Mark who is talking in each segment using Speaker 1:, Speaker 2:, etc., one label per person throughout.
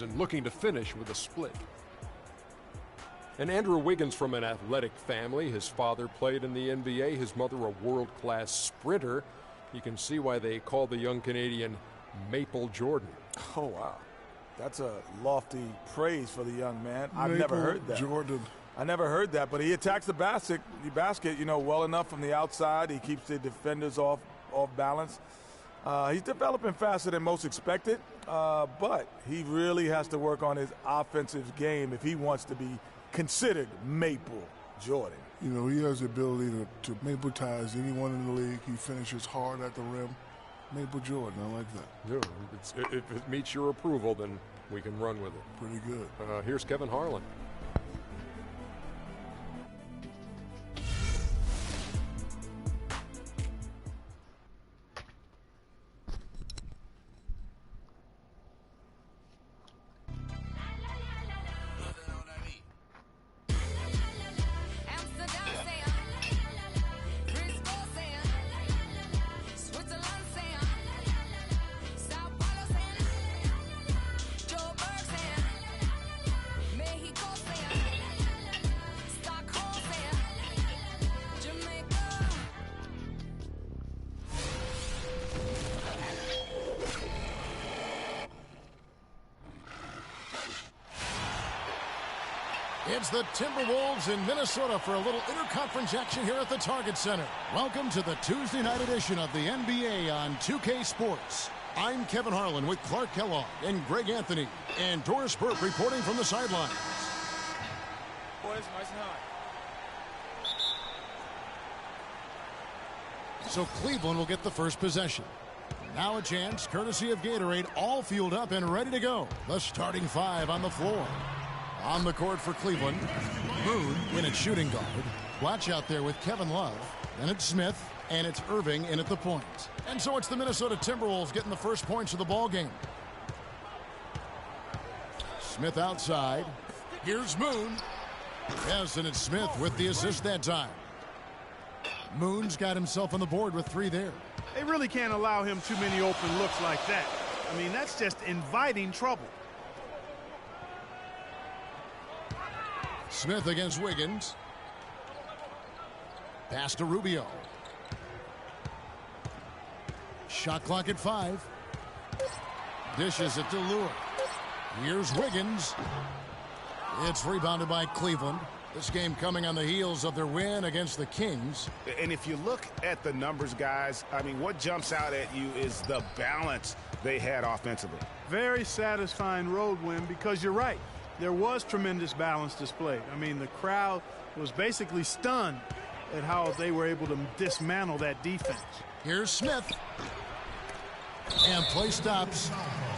Speaker 1: and looking to finish with a split. And Andrew Wiggins from an athletic family. His father played in the NBA, his mother a world-class sprinter. You can see why they call the young Canadian Maple Jordan.
Speaker 2: Oh, wow. That's a lofty praise for the young man. I've never heard that.
Speaker 3: Jordan.
Speaker 2: I never heard that, but he attacks the basket, well enough from the outside. He keeps the defenders off balance. He's developing faster than most expected, but he really has to work on his offensive game if he wants to be considered Maple Jordan.
Speaker 3: You know, he has the ability to maple-tize anyone in the league. He finishes hard at the rim. Maple Jordan, I like that.
Speaker 1: Yeah, if it meets your approval, then we can run with it.
Speaker 3: Pretty good.
Speaker 1: Here's Kevin Harlan.
Speaker 4: It's the Timberwolves in Minnesota for a little interconference action here at the Target Center. Welcome to the Tuesday night edition of the NBA on 2K Sports. I'm Kevin Harlan with Clark Kellogg and Greg Anthony, and Doris Burke reporting from the sidelines.
Speaker 2: Boys, nice and high.
Speaker 4: So Cleveland will get the first possession. Now a chance, courtesy of Gatorade, all fueled up and ready to go. The starting five on the floor. On the court for Cleveland, Moon in at shooting guard. Watch out there with Kevin Love. Then it's Smith, and it's Irving in at the point. And so it's the Minnesota Timberwolves getting the first points of the ball game. Smith outside. Here's Moon. Yes, and it's Smith with the assist that time. Moon's got himself on the board with 3 there.
Speaker 5: They really can't allow him too many open looks like that. I mean, that's just inviting trouble.
Speaker 4: Smith against Wiggins. Pass to Rubio. Shot clock at 5. Dishes it to Lure. Here's Wiggins. It's rebounded by Cleveland. This game coming on the heels of their win against the Kings.
Speaker 6: And if you look at the numbers, guys, I mean, what jumps out at you is the balance they had offensively.
Speaker 5: Very satisfying road win because you're right. There was tremendous balance displayed. I mean, the crowd was basically stunned at how they were able to dismantle that defense.
Speaker 4: Here's Smith. And play stops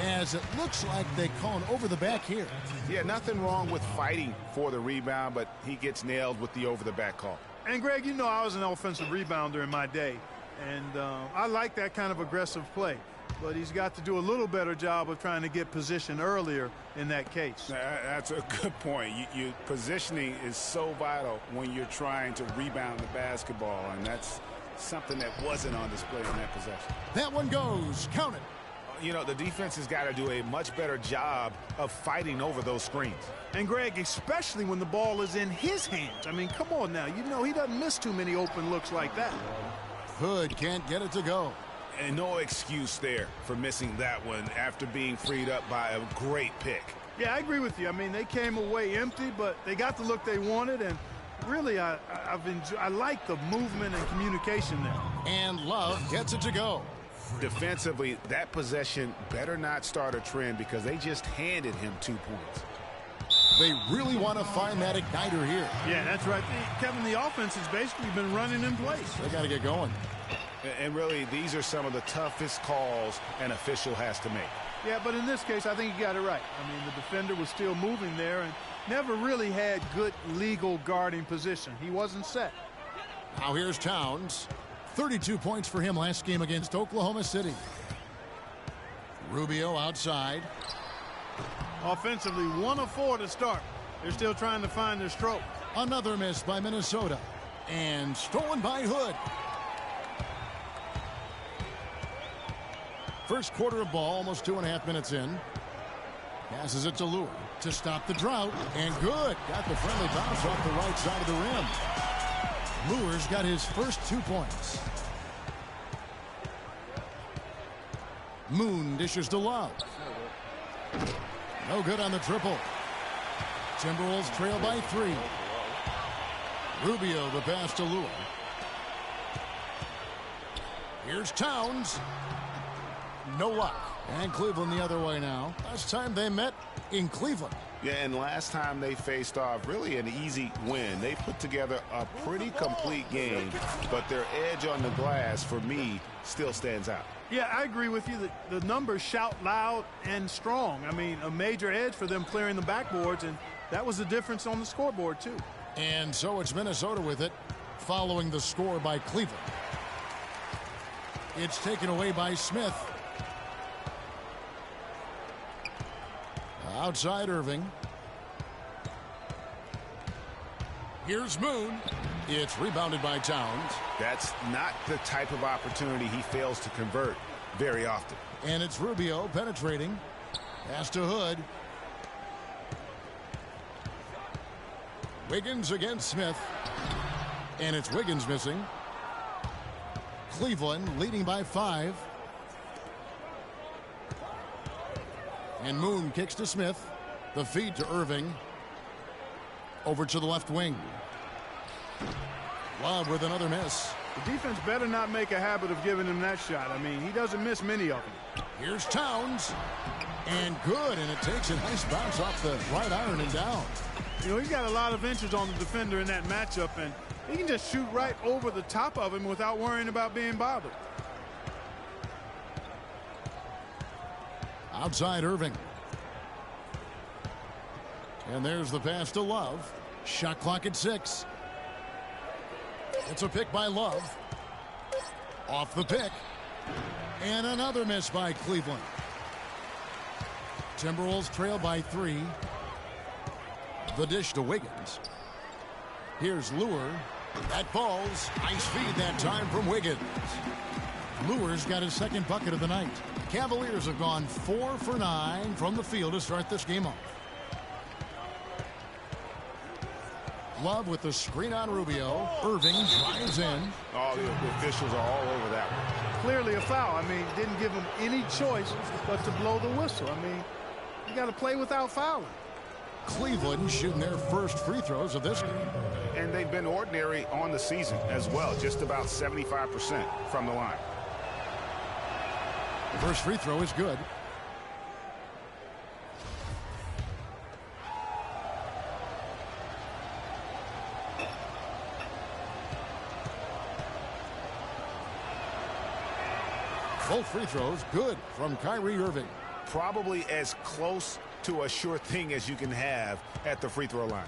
Speaker 4: as it looks like they call an over the back here.
Speaker 6: Yeah, nothing wrong with fighting for the rebound, but he gets nailed with the over the back call.
Speaker 5: And Greg, you know I was an offensive rebounder in my day, and I like that kind of aggressive play. But he's got to do a little better job of trying to get position earlier in that case.
Speaker 6: That's a good point. Positioning is so vital when you're trying to rebound the basketball, and that's something that wasn't on display in that possession.
Speaker 4: That one goes. Count it.
Speaker 6: You know, the defense has got to do a much better job of fighting over those screens.
Speaker 5: And, Greg, especially when the ball is in his hands. I mean, come on now. You know he doesn't miss too many open looks like that.
Speaker 4: Hood can't get it to go.
Speaker 6: And no excuse there for missing that one after being freed up by a great pick.
Speaker 5: Yeah, I agree with you. I mean, they came away empty, but they got the look they wanted, and really, I like the movement and communication there.
Speaker 4: And Love gets it to go.
Speaker 6: Defensively, that possession better not start a trend because they just handed him 2 points.
Speaker 4: They really want to find that igniter here.
Speaker 5: Yeah, that's right. Kevin, the offense has basically been running in place.
Speaker 4: They got to get going.
Speaker 6: And really, these are some of the toughest calls an official has to make.
Speaker 5: Yeah, but in this case, I think you got it right. I mean, the defender was still moving there and never really had good legal guarding position. He wasn't set.
Speaker 4: Now here's Towns. 32 points for him last game against Oklahoma City. Rubio outside.
Speaker 5: Offensively, 1 of 4 to start. They're still trying to find their stroke.
Speaker 4: Another miss by Minnesota. And stolen by Hood. First quarter of ball, almost 2.5 minutes in. Passes it to Lure to stop the drought. And good. Got the friendly bounce off the right side of the rim. Lure's got his first 2 points. Moon dishes to Love. No good on the triple. Timberwolves trail by 3. Rubio the pass to Lure. Here's Towns. No luck. And Cleveland the other way now. Last time they met in Cleveland.
Speaker 6: Yeah, and last time they faced off, really an easy win. They put together a pretty complete game, but their edge on the glass, for me, still stands out.
Speaker 5: Yeah, I agree with you. The numbers shout loud and strong. I mean, a major edge for them clearing the backboards, and that was the difference on the scoreboard, too.
Speaker 4: And so it's Minnesota with it, following the score by Cleveland. It's taken away by Smith. Outside Irving. Here's Moon. It's rebounded by Towns.
Speaker 6: That's not the type of opportunity he fails to convert very often.
Speaker 4: And it's Rubio penetrating. Pass to Hood. Wiggins against Smith. And it's Wiggins missing. Cleveland leading by 5. And Moon kicks to Smith. The feed to Irving. Over to the left wing. Love with another miss.
Speaker 5: The defense better not make a habit of giving him that shot. I mean, he doesn't miss many of them.
Speaker 4: Here's Towns. And good. And it takes a nice bounce off the right iron and down.
Speaker 5: You know, he's got a lot of inches on the defender in that matchup, and he can just shoot right over the top of him without worrying about being bothered.
Speaker 4: Outside Irving. And there's the pass to Love. Shot clock at 6. It's a pick by Love. Off the pick. And another miss by Cleveland. Timberwolves trail by 3. The dish to Wiggins. Here's Lure. That falls. Nice feed that time from Wiggins. Lure's got his second bucket of the night. Cavaliers have gone 4 for 9 from the field to start this game off. Love with the screen on Rubio. Irving drives in.
Speaker 6: Oh, the officials are all over that one.
Speaker 5: Clearly a foul. I mean, didn't give him any choice but to blow the whistle. I mean, you got to play without fouling.
Speaker 4: Cleveland shooting their first free throws of this game.
Speaker 6: And they've been ordinary on the season as well, just about 75% from the line.
Speaker 4: First free throw is good. Both free throws good from Kyrie Irving.
Speaker 6: Probably as close to a sure thing as you can have at the free throw line.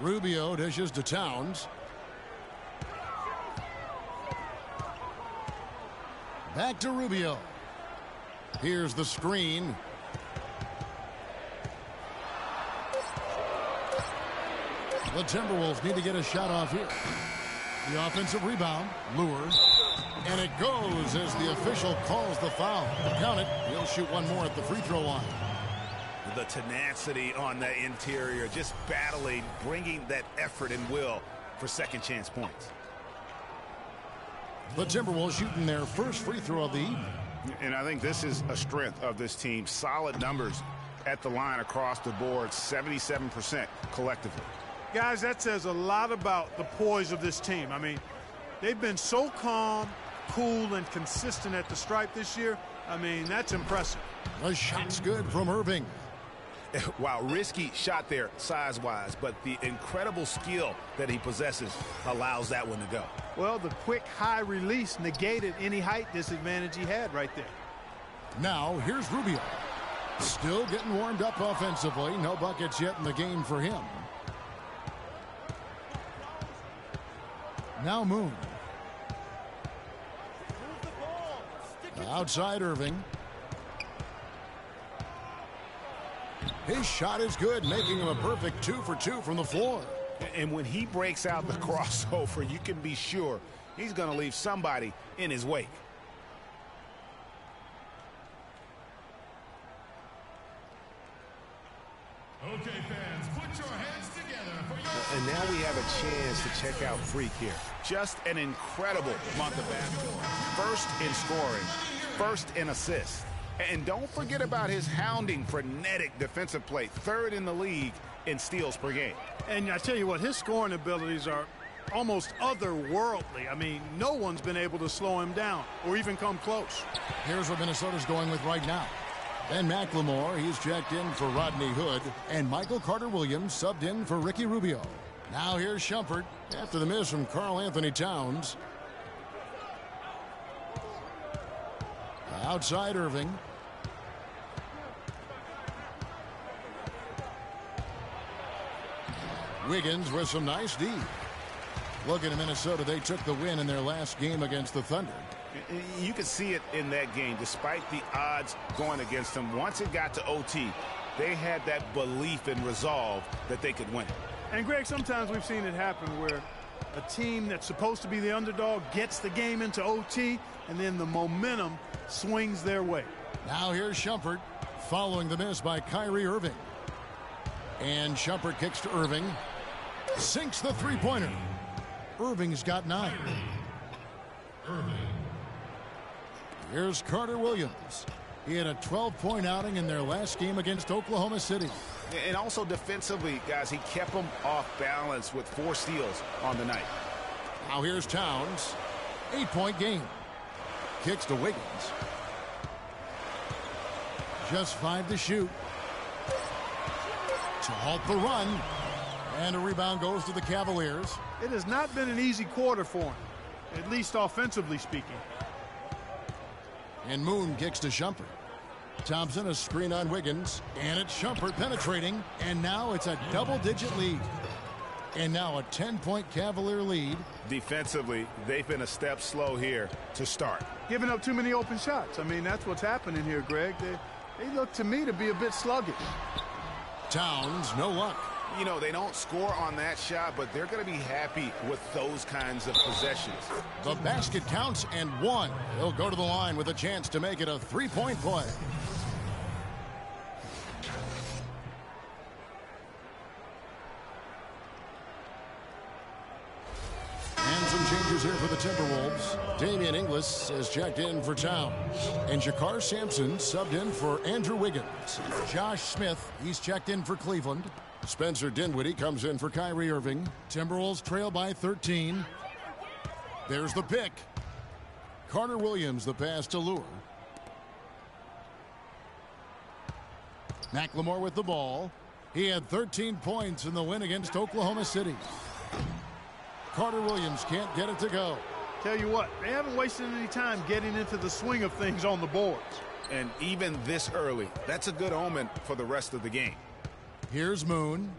Speaker 4: Rubio dishes to Towns. Back to Rubio. Here's the screen. The Timberwolves need to get a shot off here. The offensive rebound. Lure. And it goes as the official calls the foul. Count it. He'll shoot one more at the free throw line.
Speaker 6: The tenacity on the interior, just battling, bringing that effort and will for second chance points.
Speaker 4: The Timberwolves shooting their first free throw of the evening.
Speaker 6: And I think this is a strength of this team. Solid numbers at the line across the board, 77% collectively.
Speaker 5: Guys, that says a lot about the poise of this team. I mean, they've been so calm, cool, and consistent at the stripe this year. I mean, that's impressive.
Speaker 4: The shot's good from Irving.
Speaker 6: Wow, risky shot there size-wise, but the incredible skill that he possesses allows that one to go.
Speaker 5: Well, the quick high release negated any height disadvantage he had right there.
Speaker 4: Now, here's Rubio. Still getting warmed up offensively. No buckets yet in the game for him. Now Moon. Outside Irving. His shot is good, making him a perfect 2 for 2 from the floor.
Speaker 6: And when he breaks out the crossover, you can be sure he's going to leave somebody in his wake.
Speaker 4: Okay, fans, put your hands together for your...
Speaker 6: And now we have a chance to check out Freak here. Just an incredible month of basketball. First in scoring, first in assists. And don't forget about his hounding, frenetic defensive play. Third in the league in steals per game.
Speaker 5: And I tell you what, his scoring abilities are almost otherworldly. I mean, no one's been able to slow him down or even come close.
Speaker 4: Here's what Minnesota's going with right now. Ben McLemore, he's checked in for Rodney Hood, and Michael Carter-Williams subbed in for Ricky Rubio. Now here's Shumpert after the miss from Karl Anthony Towns. Outside Irving. Wiggins with some nice D. Looking at Minnesota, they took the win in their last game against the Thunder.
Speaker 6: You could see it in that game. Despite the odds going against them, once it got to OT, they had that belief and resolve that they could win it.
Speaker 5: And, Greg, sometimes we've seen it happen where a team that's supposed to be the underdog gets the game into OT, and then the momentum swings their way.
Speaker 4: Now here's Shumpert following the miss by Kyrie Irving. And Shumpert kicks to Irving. Sinks the three-pointer. Irving's got 9. Here's Carter-Williams. He had a 12-point outing in their last game against Oklahoma City.
Speaker 6: And also defensively, guys, he kept them off balance with 4 steals on the night.
Speaker 4: Now here's Towns. 8-point game. Kicks to Wiggins. Just 5 to shoot. To halt the run. And a rebound goes to the Cavaliers.
Speaker 5: It has not been an easy quarter for him, at least offensively speaking.
Speaker 4: And Moon kicks to Shumpert. Thompson, a screen on Wiggins. And it's Shumpert penetrating. And now it's a double-digit lead. And now a 10-point Cavalier lead.
Speaker 6: Defensively, they've been a step slow here to start.
Speaker 5: Giving up too many open shots. I mean, that's what's happening here, Greg. They look to me to be a bit sluggish.
Speaker 4: Towns, no luck.
Speaker 6: You know, they don't score on that shot, but they're going to be happy with those kinds of possessions.
Speaker 4: The basket counts and 1. He'll go to the line with a chance to make it a 3-point play. And some changes here for the Timberwolves. Damian Inglis has checked in for Towns. And Jakar Sampson subbed in for Andrew Wiggins. Josh Smith, he's checked in for Cleveland. Spencer Dinwiddie comes in for Kyrie Irving. Timberwolves trail by 13. There's the pick. Carter-Williams, the pass to Lure. McLemore with the ball. He had 13 points in the win against Oklahoma City. Carter-Williams can't get it to go.
Speaker 5: Tell you what, they haven't wasted any time getting into the swing of things on the boards.
Speaker 6: And even this early, that's a good omen for the rest of the game.
Speaker 4: Here's Moon.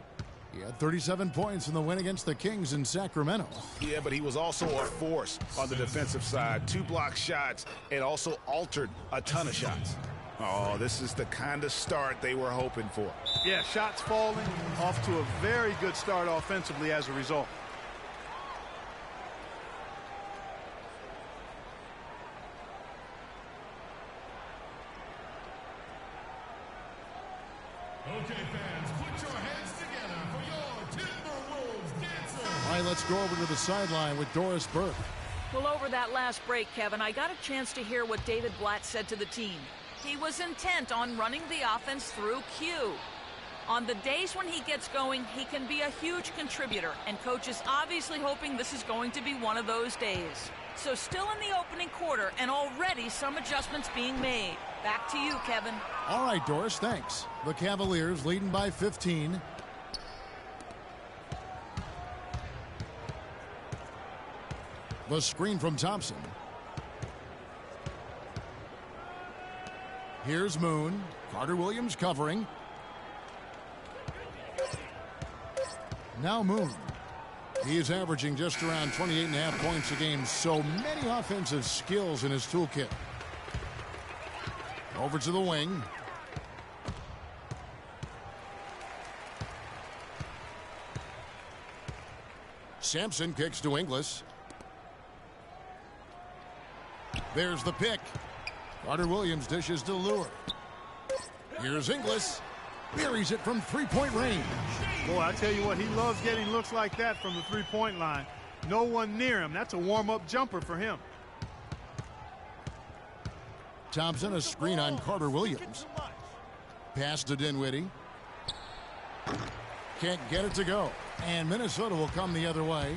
Speaker 4: He had 37 points in the win against the Kings in Sacramento.
Speaker 6: Yeah, but he was also a force on the defensive side. 2 block shots and also altered a ton of shots. Oh, this is the kind of start they were hoping for.
Speaker 5: Yeah, shots falling, off to a very good start offensively as a result.
Speaker 4: Okay, fans, put your hands together for your Timberwolves dancer. All right, let's go over to the sideline with Doris Burke.
Speaker 7: Well, over that last break, Kevin, I got a chance to hear what David Blatt said to the team. He was intent on running the offense through Q. On the days when he gets going, he can be a huge contributor, and Coach is obviously hoping this is going to be one of those days. So still in the opening quarter, and already some adjustments being made. Back to you, Kevin.
Speaker 4: All right, Doris, thanks. The Cavaliers leading by 15. The screen from Thompson. Here's Moon. Carter-Williams covering. Now Moon. He is averaging just around 28.5 points a game. So many offensive skills in his toolkit. Over to the wing. Sampson kicks to Inglis. There's the pick. Carter-Williams dishes to Lure. Here's Inglis. buries it from three-point range.
Speaker 5: Boy, I tell you what, he loves getting looks like that from the three-point line. No one near him. That's a warm-up jumper for him.
Speaker 4: Thompson, a screen on Carter Williams. Pass to Dinwiddie. Can't get it to go. And Minnesota will come the other way.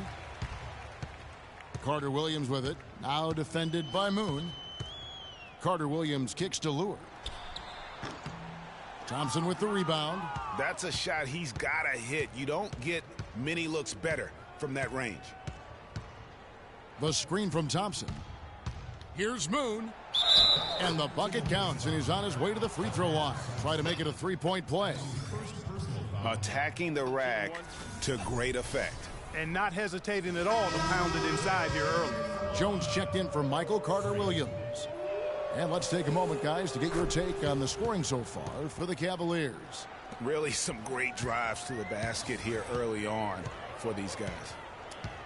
Speaker 4: Carter Williams with it. Now defended by Moon. Carter Williams kicks to Lure. Thompson with the rebound.
Speaker 6: That's a shot he's got to hit. You don't get many looks better from that range.
Speaker 4: The screen from Thompson. Here's Moon. And the bucket counts, and he's on his way to the free throw line. Try to make it a three-point play.
Speaker 6: Attacking the rack to great effect.
Speaker 5: And not hesitating at all to pound it inside here early.
Speaker 4: Jones checked in for Michael Carter Williams. And let's take a moment, guys, to get your take on the scoring so far for the Cavaliers.
Speaker 6: Really some great drives to the basket here early on for these guys.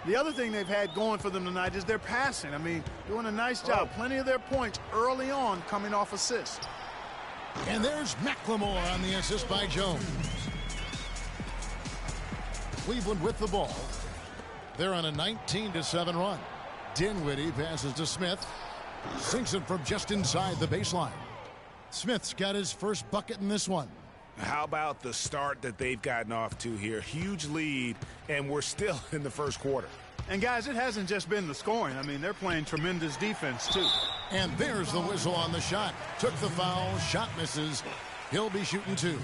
Speaker 5: The other thing they've had going for them tonight is their passing. I mean, doing a nice job. Plenty of their points early on coming off assists.
Speaker 4: And there's McLemore on the assist by Jones. Cleveland with the ball. They're on a 19-7 run. Dinwiddie passes to Smith. Sinks it from just inside the baseline. Smith's got his first bucket in this one.
Speaker 6: How about the start that they've gotten off to here? Huge lead, and we're still in the first quarter.
Speaker 5: And, guys, it hasn't just been the scoring. I mean, they're playing tremendous defense, too.
Speaker 4: And there's the whistle on the shot. Took the foul. Shot misses. He'll be shooting two.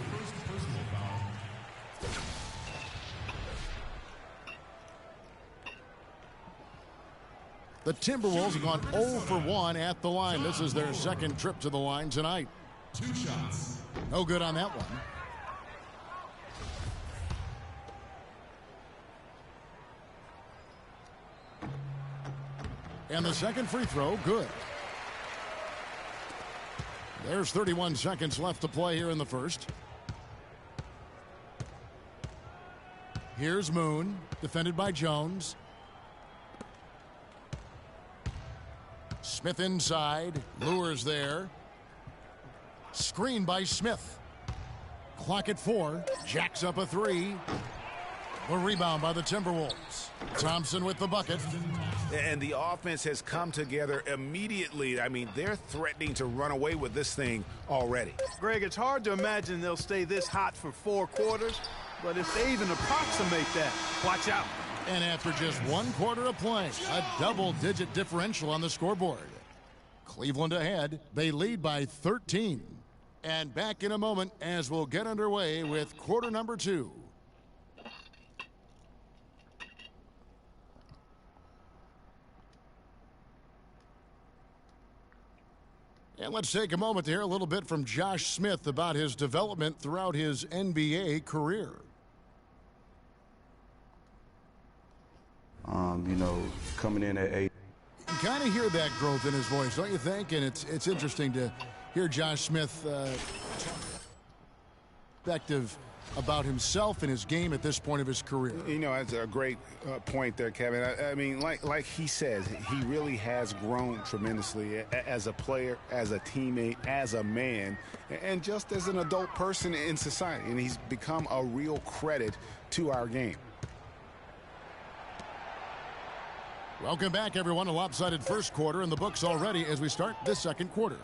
Speaker 4: The Timberwolves have gone 0 for 1 at the line. This is their second trip to the line tonight.
Speaker 8: 2 shots.
Speaker 4: No good on that one. And the second free throw, good. There's 31 seconds left to play here in the first. Here's Moon, defended by Jones. Smith inside. Lure's there. Screen by Smith. Clock at 4. Jacks up a 3. A rebound by the Timberwolves. Thompson with the bucket.
Speaker 6: And the offense has come together immediately. I mean, they're threatening to run away with this thing already.
Speaker 5: Greg, it's hard to imagine they'll stay this hot for 4 quarters, but if they even approximate that, watch out.
Speaker 4: And after just 1 quarter of play, a double-digit differential on the scoreboard. Cleveland ahead. They lead by 13. And back in a moment as we'll get underway with quarter number 2. And let's take a moment to hear a little bit from Josh Smith about his development throughout his NBA career.
Speaker 9: You know, coming in at 8.
Speaker 4: You kind of hear that growth in his voice, don't you think? And it's interesting to hear Josh Smith perspective about himself and his game at this point of his career.
Speaker 6: You know, that's a great point there, Kevin. I mean, like he says, he really has grown tremendously as a player, as a teammate, as a man, and just as an adult person in society. And he's become a real credit to our game.
Speaker 4: Welcome back, everyone. A lopsided first quarter in the books already as we start this second quarter.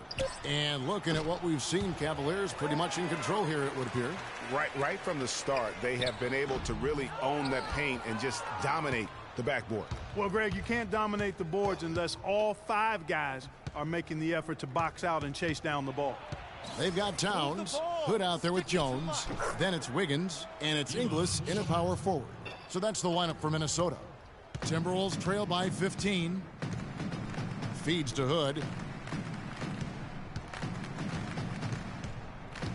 Speaker 4: And looking at what we've seen, Cavaliers pretty much in control here, it would appear.
Speaker 6: Right from the start, they have been able to really own that paint and just dominate the backboard.
Speaker 5: Well, Greg, you can't dominate the boards unless all 5 guys are making the effort to box out and chase down the ball.
Speaker 4: They've got Towns, Hood out there with Jones, then it's Wiggins, and it's Inglis in a power forward. So that's the lineup for Minnesota. Timberwolves trail by 15. Feeds to Hood.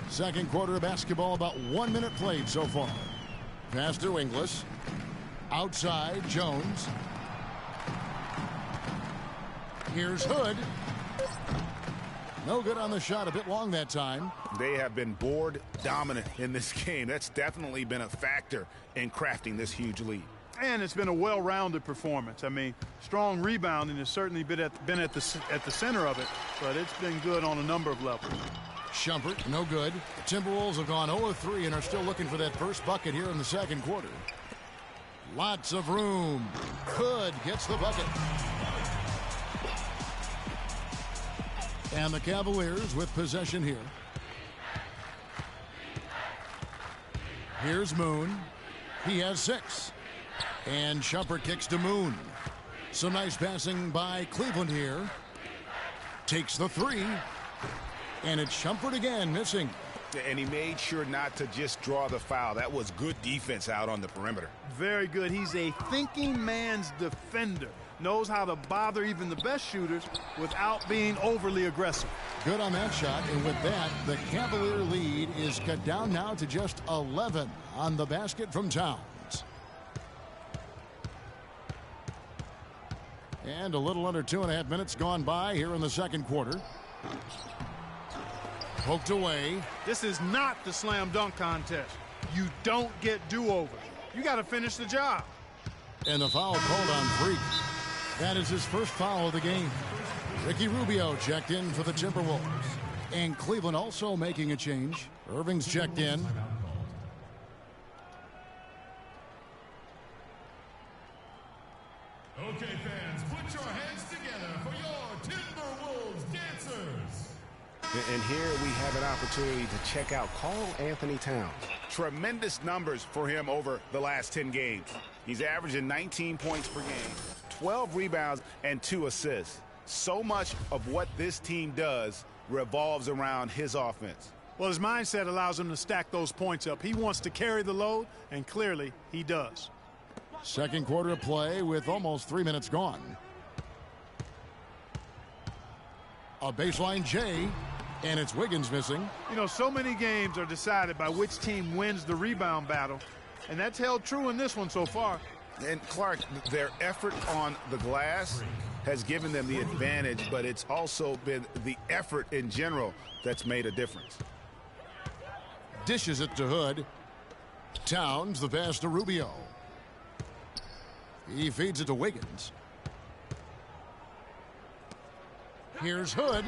Speaker 4: Second quarter of basketball, about 1 minute played so far. Pass to Inglis. Outside, Jones. Here's Hood. No good on the shot, a bit long that time.
Speaker 6: They have been board dominant in this game. That's definitely been a factor in crafting this huge lead.
Speaker 5: And it's been a well-rounded performance. I mean, strong rebounding has certainly been at the center of it, but it's been good on a number of levels.
Speaker 4: Shumpert, no good. The Timberwolves have gone 0-3 and are still looking for that first bucket here in the second quarter. Lots of room. Hood gets the bucket. And the Cavaliers with possession here. Here's Moon. He has 6. And Shumpert kicks to Moon. Some nice passing by Cleveland here. Takes the 3. And it's Shumpert again, missing.
Speaker 6: And he made sure not to just draw the foul. That was good defense out on the perimeter.
Speaker 5: Very good. He's a thinking man's defender. Knows how to bother even the best shooters without being overly aggressive.
Speaker 4: Good on that shot. And with that, the Cavalier lead is cut down now to just 11 on the basket from Towns. And a little under 2.5 minutes gone by here in the second quarter. Poked away.
Speaker 5: This is not the slam dunk contest. You don't get do-overs. You got to finish the job.
Speaker 4: And the foul called on Freak. That is his first foul of the game. Ricky Rubio checked in for the Timberwolves. And Cleveland also making a change. Irving's checked in.
Speaker 8: Okay, fans, put your hands together for your Timberwolves dancers.
Speaker 6: And here we have an opportunity to check out Karl Anthony Towns. Tremendous numbers for him over the last 10 games. He's averaging 19 points per game, 12 rebounds, and 2 assists. So much of what this team does revolves around his offense.
Speaker 5: Well, his mindset allows him to stack those points up. He wants to carry the load, and clearly he does.
Speaker 4: Second quarter of play with almost 3 minutes gone. A baseline J, and it's Wiggins missing.
Speaker 5: You know, so many games are decided by which team wins the rebound battle, and that's held true in this one so far.
Speaker 6: And Clark, their effort on the glass has given them the advantage, but it's also been the effort in general that's made a difference.
Speaker 4: Dishes it to Hood. Towns, the pass to Rubio. He feeds it to Wiggins. Here's Hood.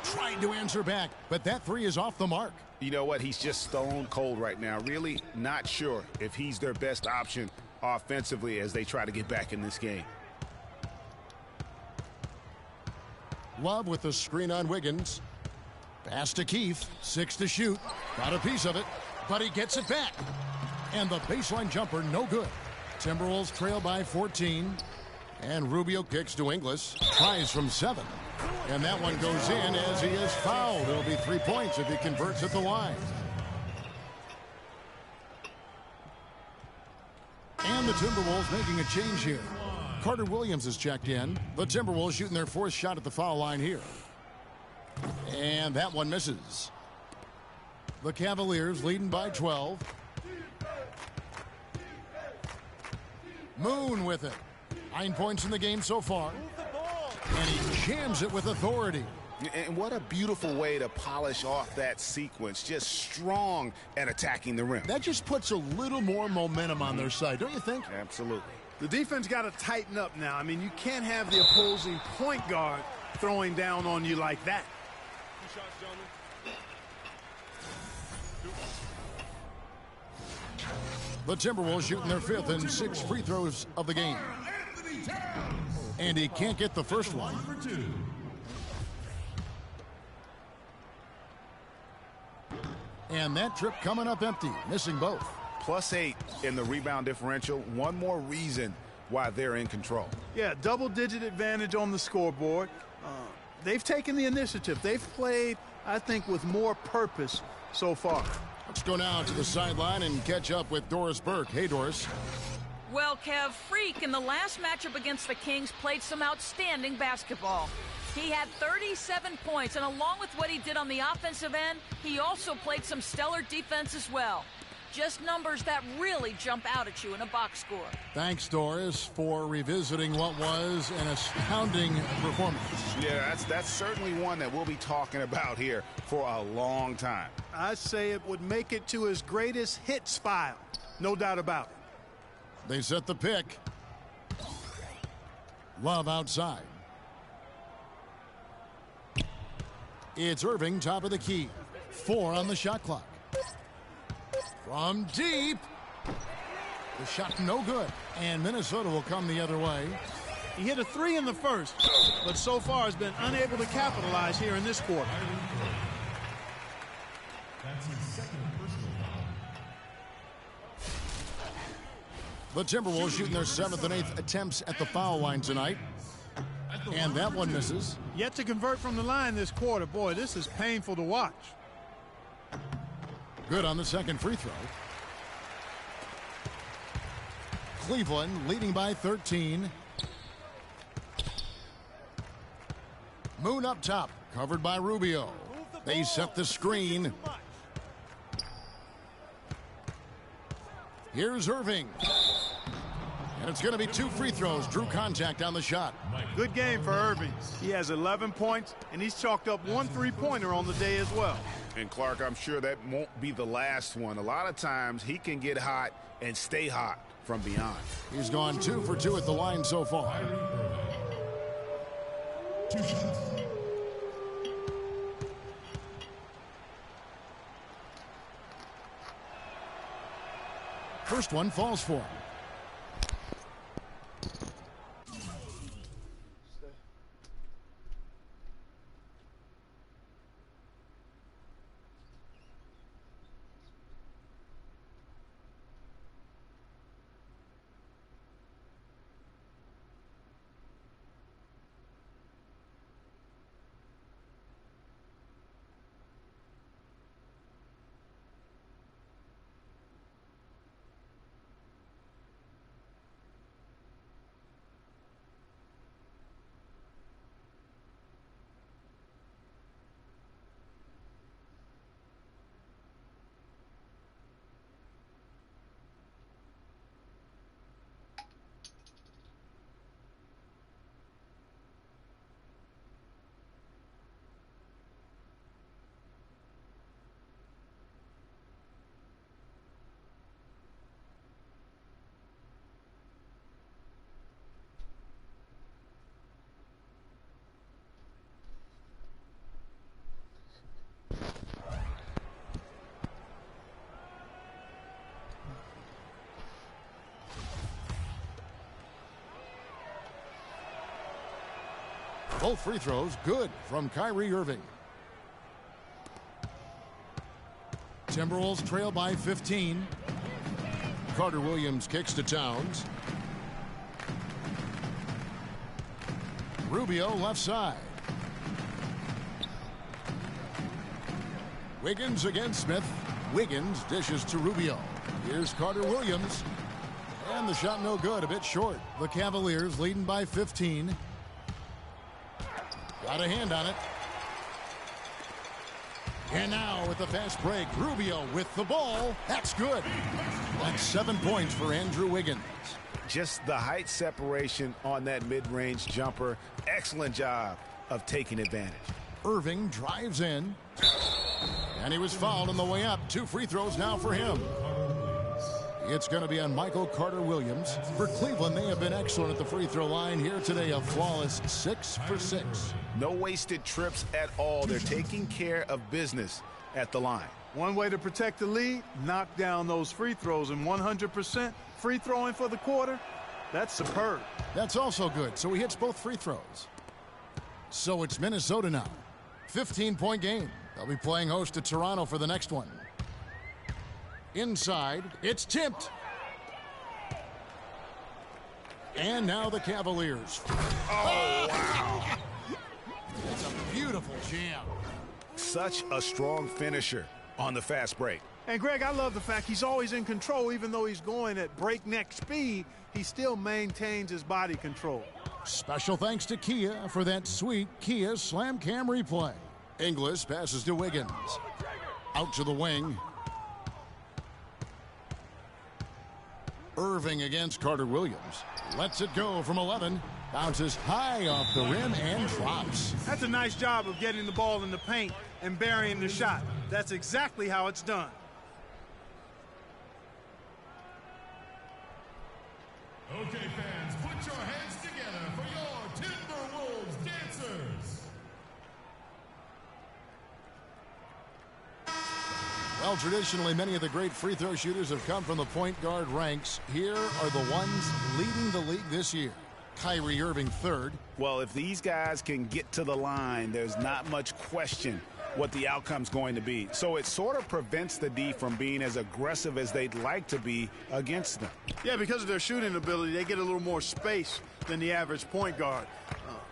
Speaker 4: Tried to answer back, but that 3 is off the mark.
Speaker 6: You know what? He's just stone cold right now. Really not sure if he's their best option offensively as they try to get back in this game.
Speaker 4: Love with the screen on Wiggins. Pass to Keith. 6 to shoot. Got a piece of it, but he gets it back. And the baseline jumper, no good. Timberwolves trail by 14. And Rubio kicks to Inglis. Tries from 7. And that one goes in as he is fouled. It'll be 3 points if he converts at the line. And the Timberwolves making a change here. Carter Williams is checked in. The Timberwolves shooting their 4th shot at the foul line here. And that one misses. The Cavaliers leading by 12. Moon with it. 9 points in the game so far. And he jams it with authority.
Speaker 6: And what a beautiful way to polish off that sequence. Just strong at attacking the rim.
Speaker 4: That just puts a little more momentum on their side, don't you think?
Speaker 6: Absolutely.
Speaker 5: The defense got to tighten up now. I mean, you can't have the opposing point guard throwing down on you like that.
Speaker 4: The Timberwolves shooting their 5th and 6th free throws of the game. And he can't get the first one. And that trip coming up empty, missing both.
Speaker 6: +8 in the rebound differential. One more reason why they're in control.
Speaker 5: Yeah, double-digit advantage on the scoreboard. They've taken the initiative. They've played, I think, with more purpose so far.
Speaker 4: Let's go now to the sideline and catch up with Doris Burke. Hey, Doris.
Speaker 7: Well, Kev, Freak in the last matchup against the Kings played some outstanding basketball. He had 37 points, and along with what he did on the offensive end, he also played some stellar defense as well. Just numbers that really jump out at you in a box score.
Speaker 4: Thanks, Doris, for revisiting what was an astounding performance.
Speaker 6: Yeah, that's certainly one that we'll be talking about here for a long time.
Speaker 5: I'd say it would make it to his greatest hits file. No doubt about it.
Speaker 4: They set the pick. Love outside. It's Irving, top of the key. 4 on the shot clock. From deep. The shot no good. And Minnesota will come the other way.
Speaker 5: He hit a 3 in the first, but so far has been unable to capitalize here in this quarter.
Speaker 8: That's his second personal foul.
Speaker 4: The Timberwolves shooting their 7th and 8th attempts at the foul line tonight. And that one misses.
Speaker 5: Yet to convert from the line this quarter. Boy, this is painful to watch.
Speaker 4: Good on the second free throw. Cleveland leading by 13. Moon up top, covered by Rubio. They set the screen. Here's Irving. And it's going to be 2 free throws. Drew contact on the shot.
Speaker 5: Good game for Irving. He has 11 points, and he's chalked up 1 3-pointer on the day as well.
Speaker 6: And Clark, I'm sure that won't be the last one. A lot of times he can get hot and stay hot from beyond.
Speaker 4: He's gone 2 for 2 at the line so far.
Speaker 8: 2 shots.
Speaker 4: First one falls for him. Both free throws good from Kyrie Irving. Timberwolves trail by 15. Carter Williams kicks to Towns. Rubio left side. Wiggins against Smith. Wiggins dishes to Rubio. Here's Carter Williams. And the shot no good, a bit short. The Cavaliers leading by 15. Got a hand on it. And now with the fast break, Rubio with the ball. That's good. That's 7 points for Andrew Wiggins.
Speaker 6: Just the height separation on that mid-range jumper. Excellent job of taking advantage.
Speaker 4: Irving drives in. And he was fouled on the way up. 2 free throws now for him. It's going to be on Michael Carter Williams. For Cleveland, they have been excellent at the free throw line here today. A flawless 6 for 6.
Speaker 6: No wasted trips at all. They're taking care of business at the line.
Speaker 5: One way to protect the lead, knock down those free throws, and 100% free throwing for the quarter, that's superb.
Speaker 4: That's also good. So he hits both free throws. So it's Minnesota now. 15-point game. They'll be playing host to Toronto for the next one. Inside, it's tipped. And now the Cavaliers.
Speaker 6: Oh, wow.
Speaker 4: It's a beautiful jam.
Speaker 6: Such a strong finisher on the fast break.
Speaker 5: And, Greg, I love the fact he's always in control. Even though he's going at breakneck speed, he still maintains his body control.
Speaker 4: Special thanks to Kia for that sweet Kia Slam Cam replay. Inglis passes to Wiggins. Out to the wing. Irving against Carter Williams. Lets it go from 11. Bounces high off the rim and drops.
Speaker 5: That's a nice job of getting the ball in the paint and burying the shot. That's exactly how it's done.
Speaker 8: Okay, fans, put your hands together for your Timberwolves dancers.
Speaker 4: Well, traditionally, many of the great free throw shooters have come from the point guard ranks. Here are the ones leading the league this year. Kyrie Irving third.
Speaker 6: Well, if these guys can get to the line, there's not much question what the outcome's going to be. So it sort of prevents the D from being as aggressive as they'd like to be against them.
Speaker 5: Yeah, because of their shooting ability, they get a little more space than the average point guard.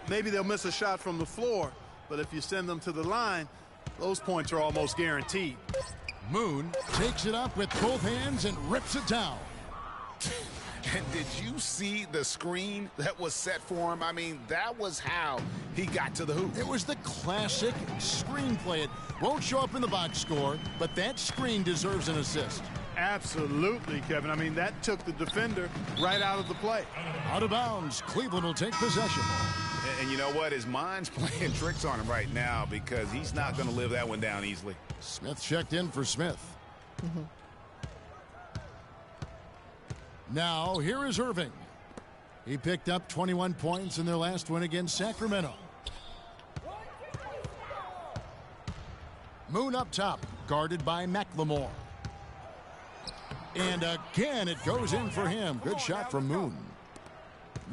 Speaker 5: Maybe they'll miss a shot from the floor, but if you send them to the line, those points are almost guaranteed.
Speaker 4: Moon takes it up with both hands and rips it down.
Speaker 6: And did you see the screen that was set for him? I mean, that was how he got to the hoop.
Speaker 4: It was the classic screenplay. It won't show up in the box score, but that screen deserves an assist.
Speaker 5: Absolutely, Kevin. I mean, that took the defender right out of the play.
Speaker 4: Out of bounds. Cleveland will take possession.
Speaker 6: And you know what? His mind's playing tricks on him right now because he's not going to live that one down easily.
Speaker 4: Smith checked in for Smith. Now, here is Irving. He picked up 21 points in their last win against Sacramento. Moon up top, guarded by McLemore. And again, it goes in for him. Good shot from Moon.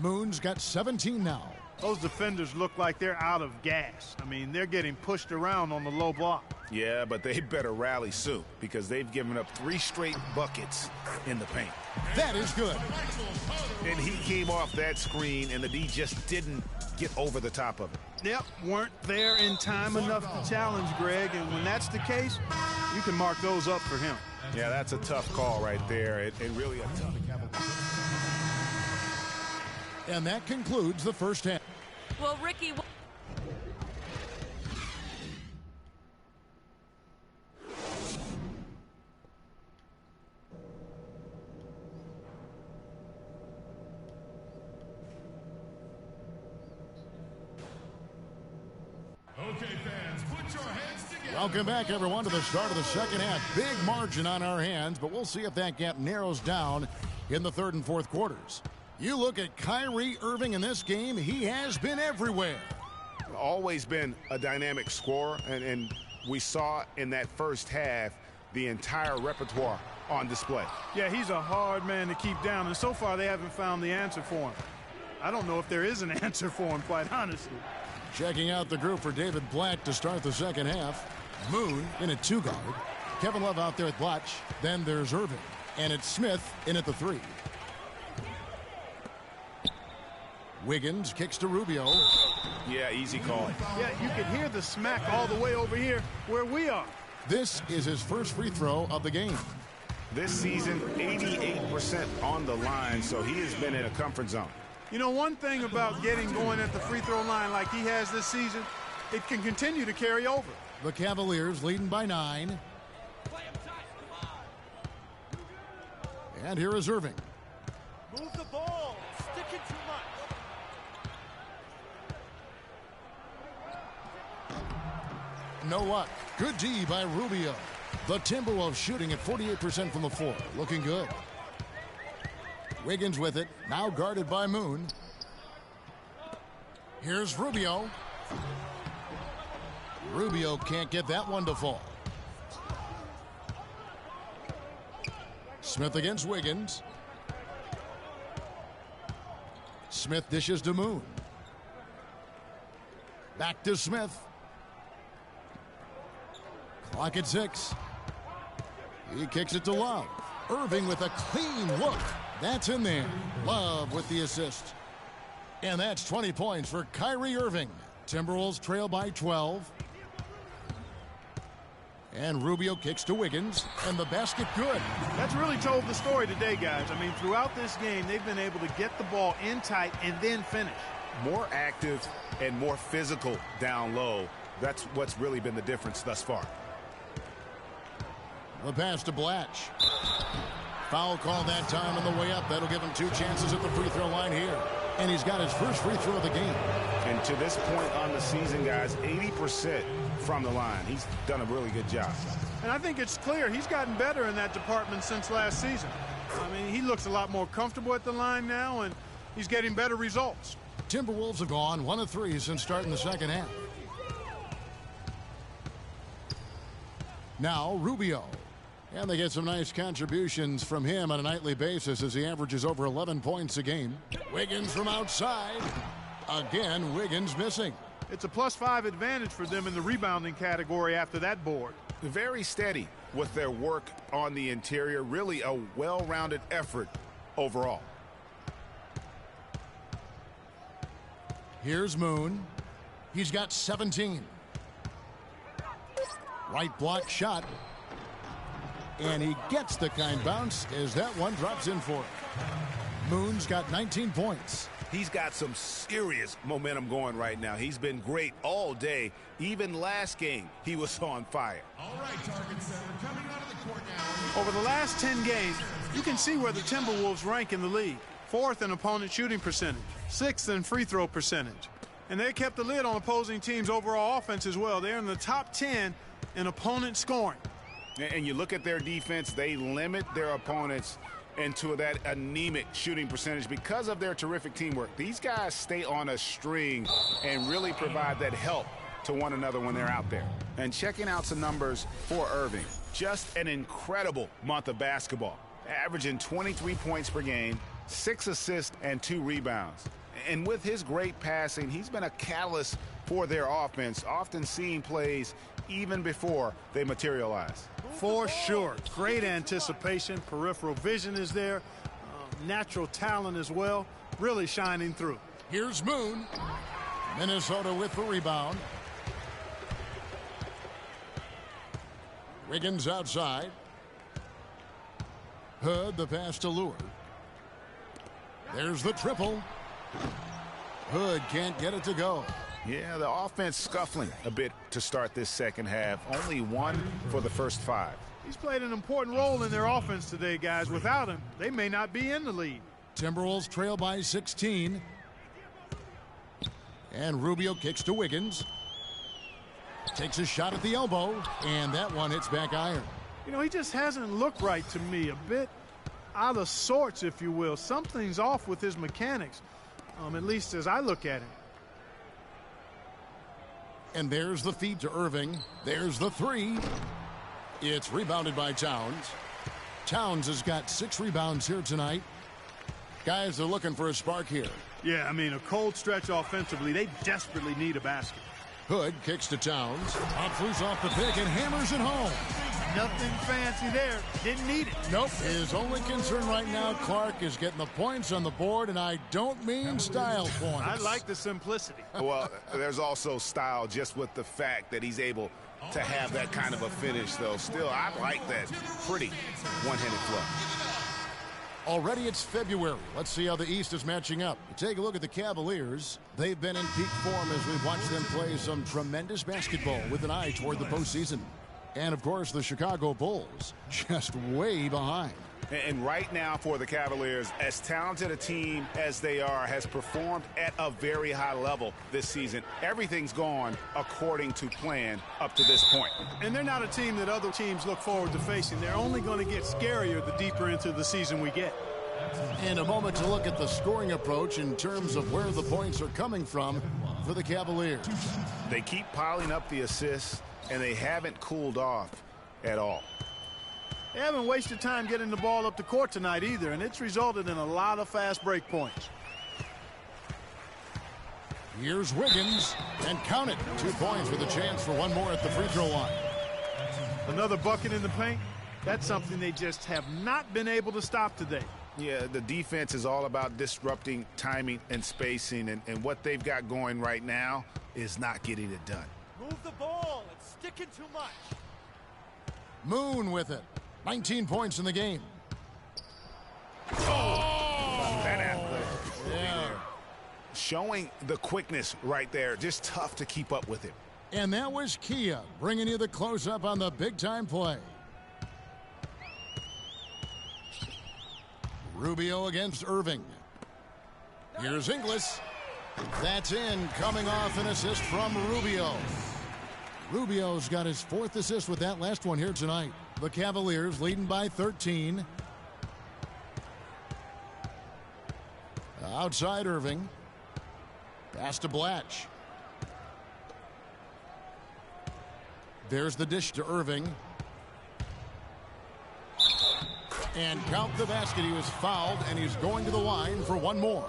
Speaker 4: Moon's got 17 now.
Speaker 5: Those defenders look like they're out of gas. I mean, they're getting pushed around on the low block.
Speaker 6: Yeah, but they better rally soon because they've given up 3 straight buckets in the paint.
Speaker 4: That is good.
Speaker 6: And he came off that screen, and the D just didn't get over the top of it.
Speaker 5: Yep, weren't there in time enough to challenge Greg, and when that's the case, you can mark those up for him.
Speaker 6: Yeah, that's a tough call right there, and really a tough.
Speaker 4: And that concludes the first half.
Speaker 7: Well, Ricky...
Speaker 8: Okay, fans, put your hands together.
Speaker 4: Welcome back, everyone, to the start of the second half. Big margin on our hands, but we'll see if that gap narrows down in the third and fourth quarters. You look at Kyrie Irving in this game, he has been everywhere.
Speaker 6: Always been a dynamic scorer, and we saw in that first half the entire repertoire on display.
Speaker 5: Yeah, he's a hard man to keep down, and so far they haven't found the answer for him. I don't know if there is an answer for him, quite honestly.
Speaker 4: Checking out the group for David Black to start the second half. Moon in at 2 guard. Kevin Love out there at Blatch. Then there's Irving. And it's Smith in at the 3. Wiggins kicks to Rubio.
Speaker 6: Yeah, easy call.
Speaker 5: Yeah, you can hear the smack all the way over here where we are.
Speaker 4: This is his first free throw of the game.
Speaker 6: This season, 88% on the line, so he has been in a comfort zone.
Speaker 5: You know, one thing about getting going at the free throw line like he has this season, it can continue to carry over.
Speaker 4: The Cavaliers leading by 9. And here is Irving.
Speaker 10: Move the ball. Sticking too much.
Speaker 4: No luck. Good D by Rubio. The Timberwolves shooting at 48% from the floor. Looking good. Wiggins with it. Now guarded by Moon. Here's Rubio. Rubio can't get that one to fall. Smith against Wiggins. Smith dishes to Moon. Back to Smith. Clock at 6. He kicks it to Love. Irving with a clean look. That's in there. Love with the assist. And that's 20 points for Kyrie Irving. Timberwolves trail by 12. And Rubio kicks to Wiggins. And the basket good.
Speaker 5: That's really told the story today, guys. I mean, throughout this game, they've been able to get the ball in tight and then finish.
Speaker 6: More active and more physical down low. That's what's really been the difference thus far.
Speaker 4: The pass to Blatch. Foul call that time on the way up. That'll give him 2 chances at the free throw line here. And he's got his first free throw of the game.
Speaker 6: And to this point on the season, guys, 80% from the line. He's done a really good job.
Speaker 5: And I think it's clear he's gotten better in that department since last season. I mean, he looks a lot more comfortable at the line now, and he's getting better results.
Speaker 4: Timberwolves have gone 1 of 3 since starting the second half. Now Rubio. And they get some nice contributions from him on a nightly basis as he averages over 11 points a game. Wiggins from outside. Again, Wiggins missing.
Speaker 5: It's a +5 advantage for them in the rebounding category after that board.
Speaker 6: Very steady with their work on the interior. Really a well-rounded effort overall.
Speaker 4: Here's Moon. He's got 17. Right block shot. And he gets the kind bounce as that one drops in for him. Moon's got 19 points.
Speaker 6: He's got some serious momentum going right now. He's been great all day. Even last game, he was on fire.
Speaker 8: All right, target center, coming out of the court now.
Speaker 5: Over the last 10 games, you can see where the Timberwolves rank in the league. 4th in opponent shooting percentage, 6th in free throw percentage. And they kept the lid on opposing teams' overall offense as well. They're in the top 10 in opponent scoring.
Speaker 6: And you look at their defense, they limit their opponents into that anemic shooting percentage because of their terrific teamwork. These guys stay on a string and really provide that help to one another when they're out there. And checking out some numbers for Irving. Just an incredible month of basketball. Averaging 23 points per game, 6 assists, and 2 rebounds. And with his great passing, he's been a catalyst for their offense, often seeing plays even before they materialize.
Speaker 5: For sure. Great anticipation. Peripheral vision is there. Natural talent as well. Really shining through.
Speaker 4: Here's Moon. Minnesota with the rebound. Wiggins outside. Hood, the pass to Lure. There's the triple. Hood can't get it to go.
Speaker 6: Yeah, the offense scuffling a bit to start this second half. Only 1 for the first 5.
Speaker 5: He's played an important role in their offense today, guys. Without him, they may not be in the lead.
Speaker 4: Timberwolves trail by 16. And Rubio kicks to Wiggins. Takes a shot at the elbow, and that one hits back iron.
Speaker 5: You know, he just hasn't looked right to me. A bit out of sorts, if you will. Something's off with his mechanics, at least as I look at him.
Speaker 4: And there's the feed to Irving. There's the 3. It's rebounded by Towns. Towns has got 6 rebounds here tonight. Guys are looking for a spark here.
Speaker 5: Yeah, I mean, a cold stretch offensively. They desperately need a basket.
Speaker 4: Hood kicks to Towns. Pops loose off the pick and hammers it home.
Speaker 5: Nothing fancy there. Didn't need it.
Speaker 4: Nope. His only concern right now, Clark, is getting the points on the board, and I don't mean style points.
Speaker 5: I like the simplicity.
Speaker 6: Well, there's also style just with the fact that he's able to have that kind of a finish, though. Still, I like that pretty one-handed flow.
Speaker 4: Already it's February. Let's see how the East is matching up. Take a look at the Cavaliers. They've been in peak form as we've watched them play some tremendous basketball with an eye toward the postseason. And, of course, the Chicago Bulls just way behind.
Speaker 6: And right now for the Cavaliers, as talented a team as they are, has performed at a very high level this season. Everything's gone according to plan up to this point.
Speaker 5: And they're not a team that other teams look forward to facing. They're only going to get scarier the deeper into the season we get.
Speaker 4: And a moment to look at the scoring approach in terms of where the points are coming from for the Cavaliers.
Speaker 6: They keep piling up the assists, and they haven't cooled off at all.
Speaker 5: They haven't wasted time getting the ball up the court tonight either, and it's resulted in a lot of fast break points.
Speaker 4: Here's Wiggins, and count it. 2 points with a chance for one more at the free throw line.
Speaker 5: Another bucket in the paint. That's something they just have not been able to stop today.
Speaker 6: Yeah, the defense is all about disrupting timing and spacing, and what they've got going right now is not getting it done.
Speaker 10: Move the ball. It's sticking too much.
Speaker 4: Moon with it. 19 points in the game.
Speaker 6: Oh! That athletic.
Speaker 4: Yeah.
Speaker 6: Showing the quickness right there. Just tough to keep up with him.
Speaker 4: And that was Kia bringing you the close-up on the big-time play. Rubio against Irving. Here's Inglis. That's in, coming off an assist from Rubio. Rubio's got his 4th assist with that last one here tonight. The Cavaliers leading by 13. Outside Irving. Pass to Blatch. There's the dish to Irving. And count the basket. He was fouled, and he's going to the line for one more.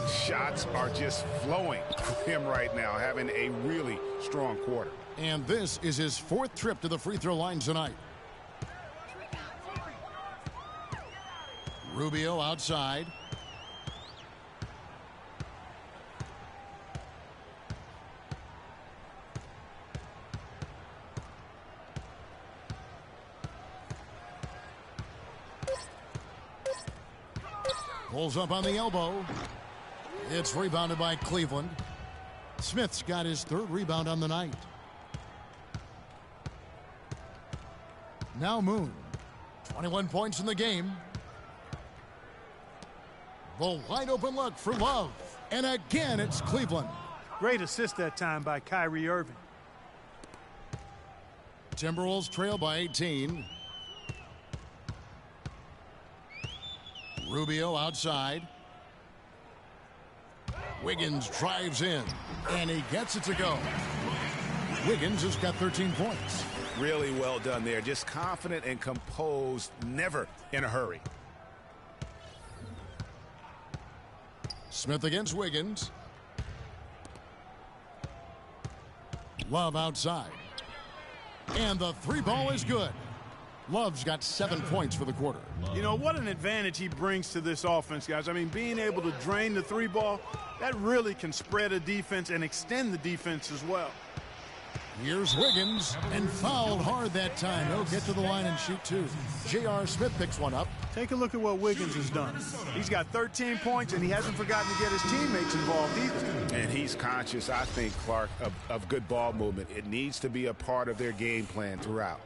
Speaker 6: Shots are just flowing for him right now, having a really strong quarter.
Speaker 4: And this is his 4th trip to the free throw line tonight. Rubio outside. Pulls up on the elbow. It's rebounded by Cleveland. Smith's got his 3rd rebound on the night. Now Moon. 21 points in the game. The wide open look for Love. And again, it's Cleveland.
Speaker 5: Great assist that time by Kyrie Irving.
Speaker 4: Timberwolves trail by 18. Rubio outside. Wiggins drives in, and he gets it to go. Wiggins has got 13 points.
Speaker 6: Really well done there. Just confident and composed, never in a hurry.
Speaker 4: Smith against Wiggins. Love outside. And the 3 ball is good. Love's got 7 points for the quarter.
Speaker 5: You know, what an advantage he brings to this offense, guys. I mean, being able to drain the 3 ball, that really can spread a defense and extend the defense as well.
Speaker 4: Here's Wiggins, and fouled hard that time. He'll get to the line and shoot 2. J.R. Smith picks one up.
Speaker 5: Take a look at what Wiggins has done. He's got 13 points, and he hasn't forgotten to get his teammates involved either.
Speaker 6: And he's conscious, I think, Clark, of good ball movement. It needs to be a part of their game plan throughout.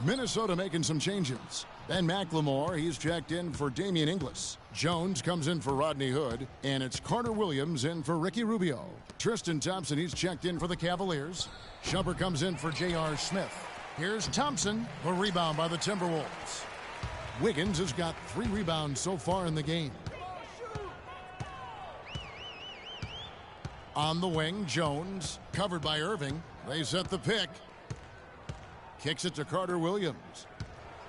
Speaker 4: Minnesota making some changes. Ben McLemore, he's checked in for Damian Inglis. Jones comes in for Rodney Hood, and it's Carter Williams in for Ricky Rubio. Tristan Thompson, he's checked in for the Cavaliers. Shumpert comes in for J.R. Smith. Here's Thompson, the rebound by the Timberwolves. Wiggins has got 3 rebounds so far in the game. On the wing, Jones, covered by Irving. They set the pick. Kicks it to Carter Williams.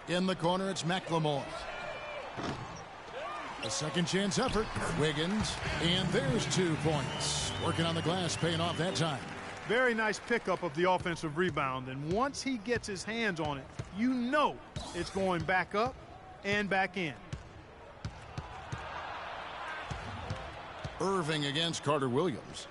Speaker 4: In the corner, it's McLemore. A second chance effort. Wiggins. And there's 2 points. Working on the glass, paying off that time.
Speaker 5: Very nice pickup of the offensive rebound. And once he gets his hands on it, you know it's going back up and back in.
Speaker 4: Irving against Carter Williams.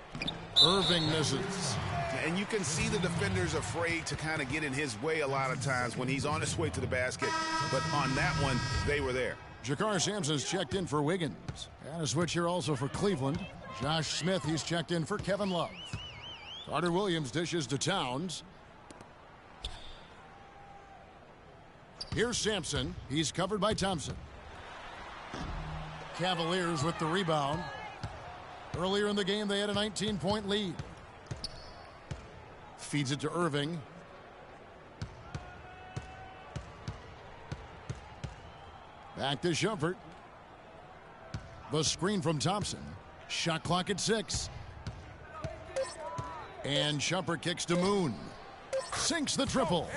Speaker 4: Irving misses.
Speaker 6: And you can see the defenders afraid to kind of get in his way a lot of times when he's on his way to the basket. But on that one, they were there.
Speaker 4: Jakar Sampson's checked in for Wiggins. And a switch here also for Cleveland. Josh Smith, he's checked in for Kevin Love. Carter Williams dishes to Towns. Here's Sampson. He's covered by Thompson. Cavaliers with the rebound. Earlier in the game, they had a 19-point lead. Feeds it to Irving. Back to Shumpert. The screen from Thompson. Shot clock at 6. And Shumpert kicks to Moon. Sinks the triple.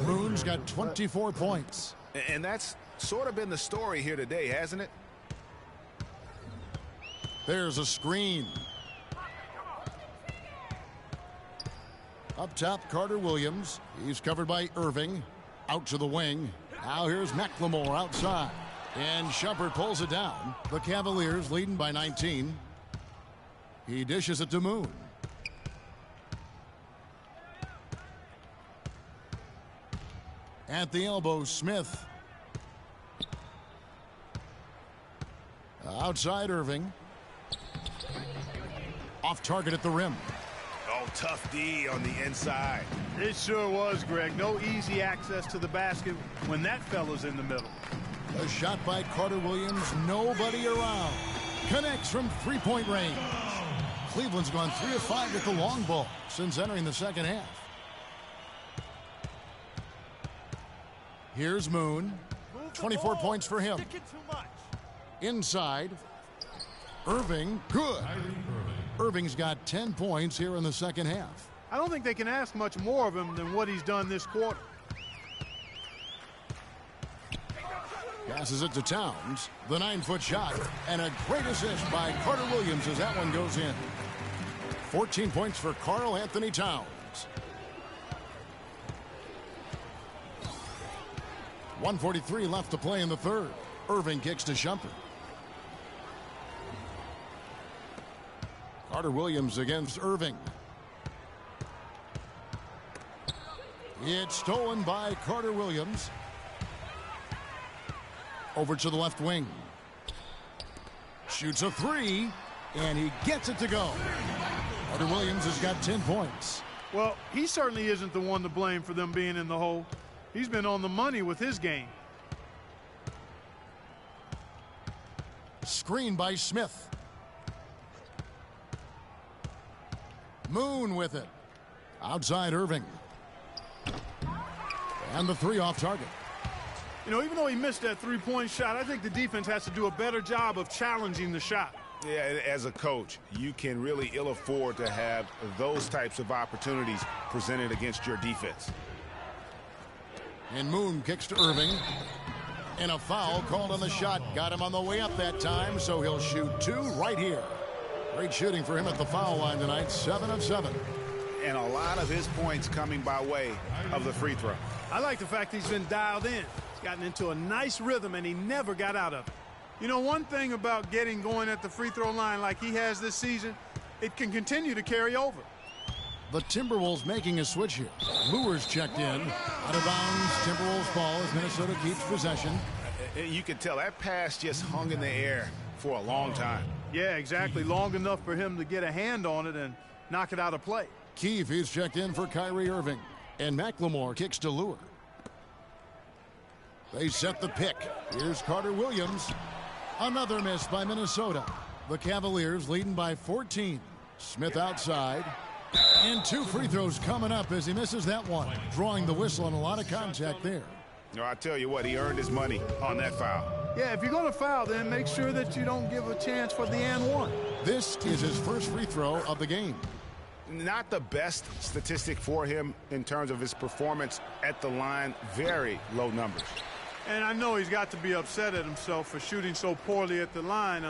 Speaker 4: Moon's got 24 points.
Speaker 6: And that's sort of been the story here today, hasn't it?
Speaker 4: There's a screen. Up top, Carter Williams. He's covered by Irving. Out to the wing. Now here's McLemore outside. And Shumpert pulls it down. The Cavaliers leading by 19. He dishes it to Moon. At the elbow, Smith. Outside Irving. Off target at the rim.
Speaker 6: Oh, tough D on the inside.
Speaker 5: It sure was, Greg. No easy access to the basket when that fella's in the middle.
Speaker 4: A shot by Carter Williams. Nobody around. Connects from three-point range. Cleveland's gone 3 of 5 with the long ball since entering the second half. Here's Moon. 24 points for him. Inside. Irving. Good. Irving's got 10 points here in the second half.
Speaker 5: I don't think they can ask much more of him than what he's done this quarter.
Speaker 4: Passes it to Towns. The 9-foot shot. And a great assist by Carter Williams as that one goes in. 14 points for Karl Anthony Towns. 1:43 left to play in the third. Irving kicks to Shumpert. Carter Williams against Irving. It's stolen by Carter Williams. Over to the left wing. Shoots a three, and he gets it to go. Carter Williams has got 10 points.
Speaker 5: Well, he certainly isn't the one to blame for them being in the hole. He's been on the money with his game.
Speaker 4: Screen by Smith. Moon with it. Outside Irving. And the three off target.
Speaker 5: You know, even though he missed that three-point shot, I think the defense has to do a better job of challenging the shot.
Speaker 6: Yeah, as a coach, you can really ill afford to have those types of opportunities presented against your defense.
Speaker 4: And Moon kicks to Irving. And a foul called on the shot. Got him on the way up that time, so he'll shoot two right here. Great shooting for him at the foul line tonight, 7 of 7.
Speaker 6: And a lot of his points coming by way of the free throw.
Speaker 5: I like the fact he's been dialed in. He's gotten into a nice rhythm, and he never got out of it. You know, one thing about getting going at the free throw line like he has this season, it can continue to carry over.
Speaker 4: The Timberwolves making a switch here. Lure's checked in. Out of bounds, Timberwolves ball as Minnesota keeps possession.
Speaker 6: You can tell that pass just hung in the air for a long time.
Speaker 5: Yeah, exactly. Long enough for him to get a hand on it and knock it out of play.
Speaker 4: Keefe is checked in for Kyrie Irving. And McLemore kicks to Lure. They set the pick. Here's Carter Williams. Another miss by Minnesota. The Cavaliers leading by 14. Smith outside. And two free throws coming up as he misses that one. Drawing the whistle and a lot of contact there.
Speaker 6: No, I tell you what, he earned his money on that foul.
Speaker 5: Yeah, if you're going to foul, then make sure that you don't give a chance for the and one.
Speaker 4: This is his first free throw of the game.
Speaker 6: Not the best statistic for him in terms of his performance at the line. Very low numbers.
Speaker 5: And I know he's got to be upset at himself for shooting so poorly at the line.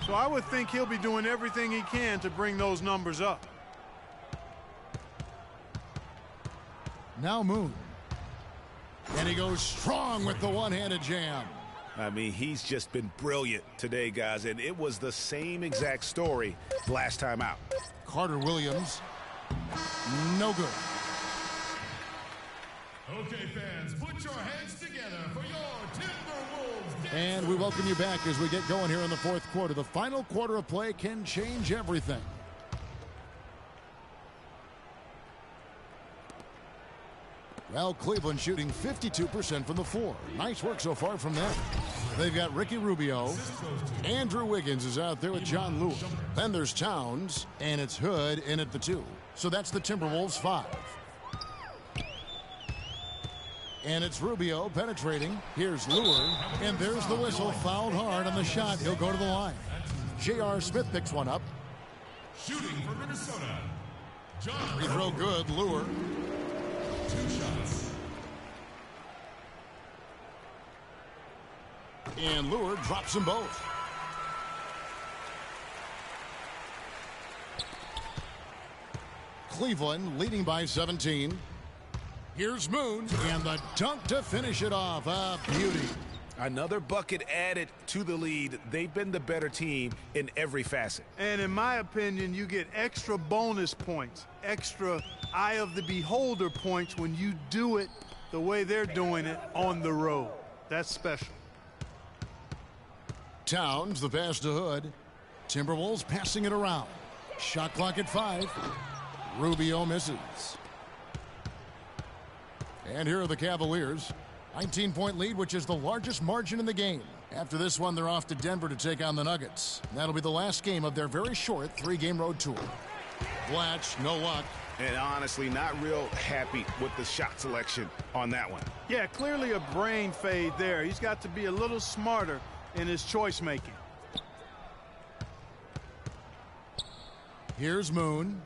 Speaker 5: So I would think he'll be doing everything he can to bring those numbers up.
Speaker 4: Now Moon. And he goes strong with the one-handed jam.
Speaker 6: I mean, he's just been brilliant today, guys. And it was the same exact story last time out.
Speaker 4: Carter Williams. No good.
Speaker 8: Okay, fans, put your hands together for your Timberwolves Dancers.
Speaker 4: And we welcome you back as we get going here in the fourth quarter. The final quarter of play can change everything. Well, Cleveland shooting 52% from the floor. Nice work so far from them. They've got Ricky Rubio. Andrew Wiggins is out there with John Lewis. Then there's Towns, and it's Hood in at the 2. So that's the Timberwolves 5. And it's Rubio penetrating. Here's Lure. And there's the whistle. Fouled hard on the shot. He'll go to the line. J.R. Smith picks one up.
Speaker 8: Shooting for Minnesota, John.
Speaker 4: Free throw good. Lure.
Speaker 8: 2 shots.
Speaker 4: And Lure drops them both. Cleveland leading by 17. Here's Moon, and the dunk to finish it off. A beauty.
Speaker 6: Another bucket added to the lead. They've been the better team in every facet.
Speaker 5: And in my opinion, you get extra bonus points, extra eye of the beholder points when you do it the way they're doing it on the road. That's special.
Speaker 4: Towns, the pass to Hood. Timberwolves passing it around. Shot clock at 5. Rubio misses. And here are the Cavaliers. 19-point lead, which is the largest margin in the game. After this one, they're off to Denver to take on the Nuggets. That'll be the last game of their very short 3-game road tour. Blatch, no luck.
Speaker 6: And honestly, not real happy with the shot selection on that one.
Speaker 5: Yeah, clearly a brain fade there. He's got to be a little smarter in his choice making.
Speaker 4: Here's Moon.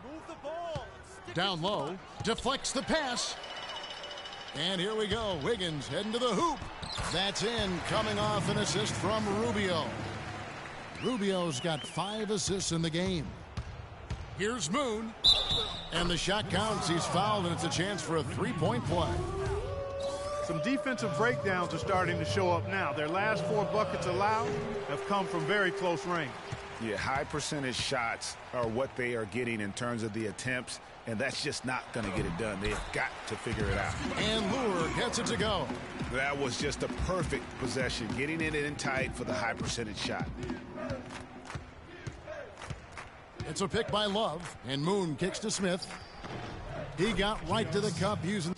Speaker 10: Move the ball and
Speaker 4: Down low, deflects the pass. And here we go. Wiggins heading to the hoop. That's in, coming off an assist from Rubio. Rubio's got 5 assists in the game. Here's Moon. And the shot counts. He's fouled, and it's a chance for a three-point play.
Speaker 5: Some defensive breakdowns are starting to show up now. Their last 4 buckets allowed have come from very close range.
Speaker 6: Yeah, high percentage shots are what they are getting in terms of the attempts, and that's just not going to get it done. They've got to figure it out.
Speaker 4: And Lure gets it to go.
Speaker 6: That was just a perfect possession, getting it in tight for the high percentage shot.
Speaker 4: It's a pick by Love, and Moon kicks to Smith. He got right to the cup using